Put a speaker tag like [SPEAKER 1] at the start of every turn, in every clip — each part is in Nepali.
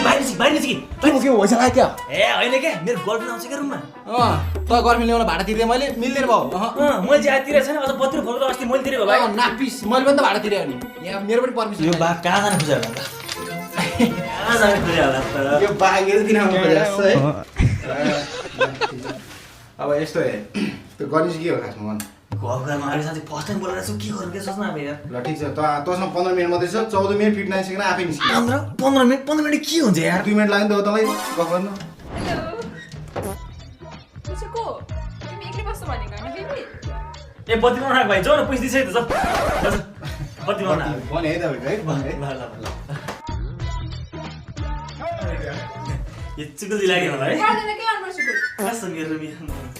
[SPEAKER 1] बाहिर निस्कि
[SPEAKER 2] के हो पैसा लाग्यो क्या
[SPEAKER 1] ए होइन के मेरो गर्लफ्रेन्ड आउँछ क्या रुममा
[SPEAKER 2] त गर्मी ल्याउन भाडा तिर्दै मैले मिल्दैन भयो
[SPEAKER 1] मैले चाहिँ तिरेको छैन अझ 32 फर्केर अस्ति मैले तिरेको भाइ
[SPEAKER 2] नापिस मैले पनि त भाडा तिरे नि यहाँ मेरो पनि पर्मिसन
[SPEAKER 1] यो बा कहाँ जानु खोज्यो होला त कहाँ जानु खोज्यो होला त
[SPEAKER 2] यो बागेर दिन आउनु पर्छ है अब यस्तो हे त्यो गर्निस के हो खासमा भन
[SPEAKER 1] घरमा अहिले साथै फर्स्ट टाइम बोलेर छु के गर्नु के सोच्न अब यार
[SPEAKER 2] ल ठीक छ तसँग 15 मिनेट मात्रै छ 14 मिनेट 59 सेकेन्ड आफै निस्कियो
[SPEAKER 1] 15 मिनेट के हुन्छ यार
[SPEAKER 2] 2 मिनेट लाग्यो त तँलाई गफ गर्न
[SPEAKER 3] को तिमी एक्लै बस्नु भनेको हैन बेबी
[SPEAKER 1] ए बत्ती बनाउनु भाइ जाऊ न पैसा दिइसै त जाऊ बत्ती बनाउनु
[SPEAKER 2] भने है तपाईको है भने
[SPEAKER 1] ल यो चुकुली लाग्यो होला है
[SPEAKER 3] गर्दैन के गर्नु सुकु
[SPEAKER 1] कस्तो मेरो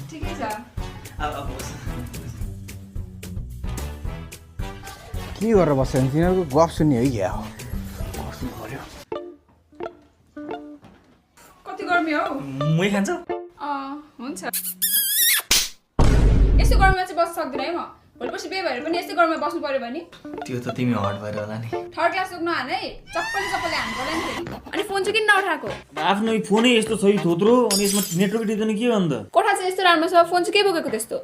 [SPEAKER 3] ठिकै छ
[SPEAKER 1] अब
[SPEAKER 2] के गरेर बस्छ नि तिनीहरूको गफ सुन्ने है क्या हो गफ सुन्नु पर्यो
[SPEAKER 3] कति गर्मी हौ
[SPEAKER 1] मै खान्छ
[SPEAKER 3] हुन्छ यस्तो गर्मीमा चाहिँ बस्न सक्दिनँ है म भोलिपर्सि बिहे भएर पनि यस्तै गर्मीमा बस्नु पर्यो भने
[SPEAKER 1] त्यो त तिमी हट भएर होला नि
[SPEAKER 3] थर्ड क्लास लोग्न हान है चप्पलले हानु पर्दैन फेरि अनि फोन चाहिँ किन नउठाएको
[SPEAKER 1] आफ्नो फोनै यस्तो छ थोत्रो अनि यसमा नेटवर्क टिप्दैन के हो अन्त
[SPEAKER 3] कोठा चाहिँ यस्तो राम्रो छ फोन चाहिँ के बोकेको त्यस्तो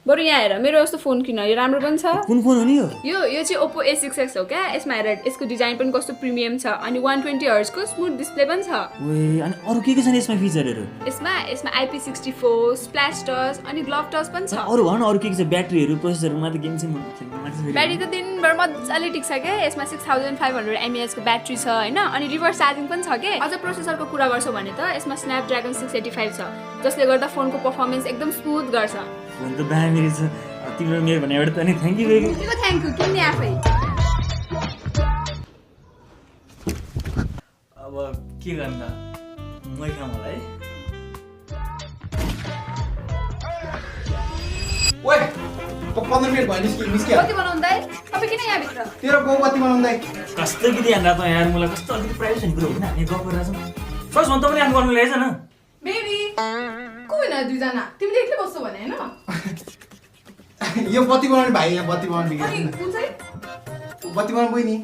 [SPEAKER 3] बरु यहाँ हेर मेरो यस्तो फोन किन यो राम्रो पनि छ
[SPEAKER 1] कुन फोन हो नि
[SPEAKER 3] यो चाहिँ Oppo A6s हो क्या यसमा हेर यसको डिजाइन पनि कस्तो प्रिमियम छ अनि 120 हर्ट्ज को स्मुथ डिस्प्ले पनि छ
[SPEAKER 1] ओए अनि अरु के छ नि यसमा फिचरहरु
[SPEAKER 3] यसमा IP64 स्प्ल्याश टच अनि ग्लोभ टच पनि छ
[SPEAKER 1] अरु भन अरु के छ ब्याट्रीहरु प्रोसेसरहरुमा त गेम चाहिँ
[SPEAKER 3] ब्याट्री त दिनभर मजाले टिक्छ के यसमा 6500 mAh को ब्याट्री छ हैन अनि रिभर्स चार्जिङ पनि छ के अझ प्रोसेसरको कुरा गर्छौ भने त यसमा Snapdragon 685 छ जसले गर्दा फोनको परफर्मेन्स एकदम स्मुथ गर्छ
[SPEAKER 1] फोन त दामी रहेछ तिम्रो मेरो भनेबाट त नि थ्यांक यू बेबी
[SPEAKER 3] तिमीको थ्यांक यू किन्ने आफै
[SPEAKER 1] अब के गर्न मै खाम होला है
[SPEAKER 2] ओए 15 मिनेट भयो निस्कियो
[SPEAKER 3] कति बनाउँदै तपाई किन यहाँ भित्र
[SPEAKER 2] तेरो गाउँ कति बनाउँदै
[SPEAKER 1] कस्तो कि ध्यान राख्नु यार मलाई कस्तो अलिकति प्राइभेसी कुरा होइन हामी गफ गरिरहेछौँ फर्स्ट भन तपाईले आफ्नो गर्नु ल्याएछ न
[SPEAKER 3] बेबी को हैन दुई जना तिमीले एक्लै बस्छौ भने हैन
[SPEAKER 2] यो बत्ती बनाउने भाइ यहाँ बत्ती बनाउने
[SPEAKER 3] अनि उ चाहिँ
[SPEAKER 2] बत्ती बनाउनु बहिनी